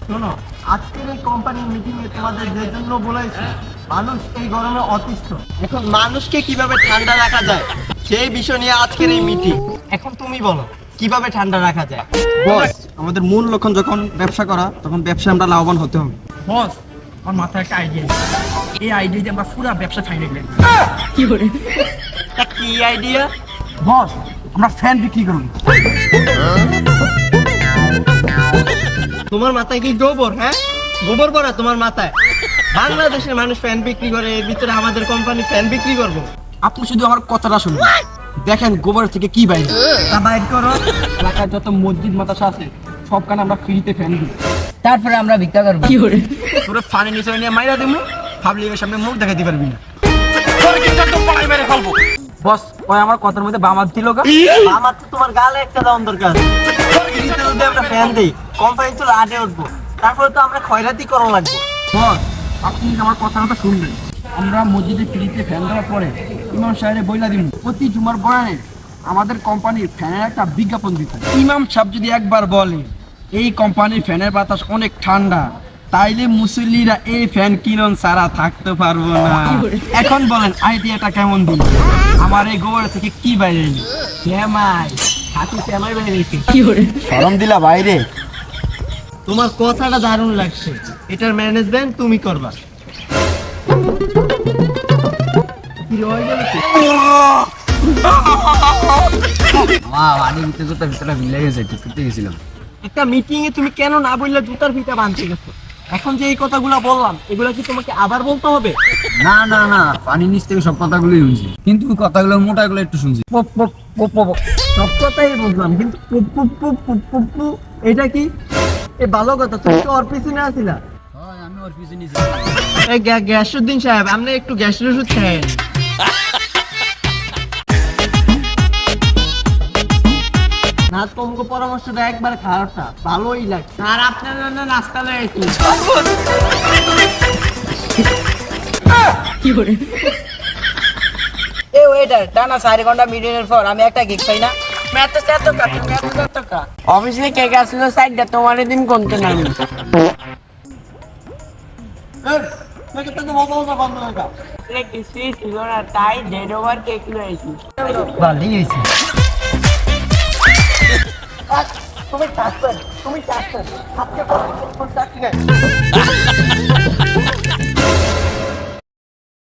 শোনো, আজকের এই কোম্পানির মিটিং এ তোমাদের যে জন্য বলেছি, মানুষ এই গরমে অতিষ্ঠ। এখন মানুষকে কিভাবে ঠান্ডা রাখা যায় সেই বিষয় নিয়ে আজকের এই মিটিং। এখন তুমি বলো কিভাবে ঠান্ডা রাখা যায়। বস, আমাদের মূল লক্ষ্য যখন ব্যবসা করা, তখন ব্যবসায় আমরা লাভবান হতে হবে। বস, আমার মাথায় একটা আইডিয়া। এই আইডিয়া দিয়ে আমরা পুরো ব্যবসা ছাইড়ে গেলাম। তা কি আইডিয়া? বস, আমরা ফ্যান বিক্রি করব। তোমার মাথায় কি গোবর? হ্যাঁ, গোবর ভরা তোমার মাথায়? বাংলাদেশের মানুষ ফ্যান বিক্রি করে, এর ভিতরে আমাদের কোম্পানি ফ্যান বিক্রি করবো? আপনি শুধু আমার কথাটা শুনুন, দেখেন গোবর থেকে কি বাইরে। তা বাইর করো। এলাকার যত মসজিদ মাদ্রাসা আছে সবখানে আমরা ফ্রিতে ফ্যান দিই। তারপরে আমরা ভিক্ষা করবো। পুরো ফানি নিচে নিয়ে মাইরা দিমু, পাবলিকের সামনে মুখ দেখাতে পারবি না। বস, ওই আমার কথার মধ্যে বামাত দিল গা। আমার তো তোমার গালে একটা দেওয়ার দরকার। ফ্রিতে যদি আমরা ফ্যান দিই, কোম্পানি তো লাটে উঠবো, তারপরে তো আমরা খয়রাতি করা লাগবে। বস, আপনি আমার কথাটা শুনবেন। আমরা মসজিদে ফ্রিতে ফ্যান দেওয়ার পরে ইমাম সাহেবের বইলা দিব প্রতি জুমার বয়ানে আমাদের কোম্পানির ফ্যানের একটা বিজ্ঞাপন দিতে। ইমাম সাহেব যদি একবার বলে এই কোম্পানির ফ্যানের বাতাস অনেক ঠান্ডা, তাইলে মুসল্লিরা এই ফ্যান কিনন ছাড়া থাকতে পারবো না। এখন বলেন আইডিয়াটা কেমন দিল? আমার এই গোবর থেকে কি বাইরে এলো? শ্যামাই, হাতি শ্যামাই বেড়ে গেছে। শরম দিলা বাইরে। তোমার কথাটা দারুণ লাগছে, এটার ম্যানেজমেন্ট তুমি করবা। কি রয়ে গেল কি? একটা মিটিং এ তুমি কেন না বললে জুতার ফিতা বাঁধতে গেছো? এখন যে এই কথাগুলো বললাম, এগুলা কি তোমাকে আবার বলতে হবে? না না না, পানির নিচ থেকে সব কথাগুলোই শুনছি, কিন্তু কথাগুলো মোটাগুলো একটু শুনছি। Pop pop pop pop. সব কথাই বুঝলাম, কিন্তু পুপ পুপ পুপ পুপ পুপ পুপ, এটা কি? এ ভালো কথা, তুমি তো ওর পিছনে আসিলা। আমি ওর পিছনে নিছি। এই গ্যাসুদ্দিন সাহেব, আপনি একটু গ্যাসের ওষুধ খেয়েন। না, তোমাকে পরামর্শটা একবার খারাপ না, ভালোই লাগছে। আর আপনার জন্য নাস্তা লাগাইছি। এ ওয়েটার, টানা 4 ঘন্টা মিটিংয়ের পর আমি একটা কেক পাই না। অফিসে কেক আসলো সাইডটা তোমার দিন কোনতে নাই। কিছুই ছিল না, তাই ডেড ওভার কেক লয়েছি। ভালোই হয়েছে। তুমি চাচ্ছেন, তুমি চাচ্ছেন, আজকে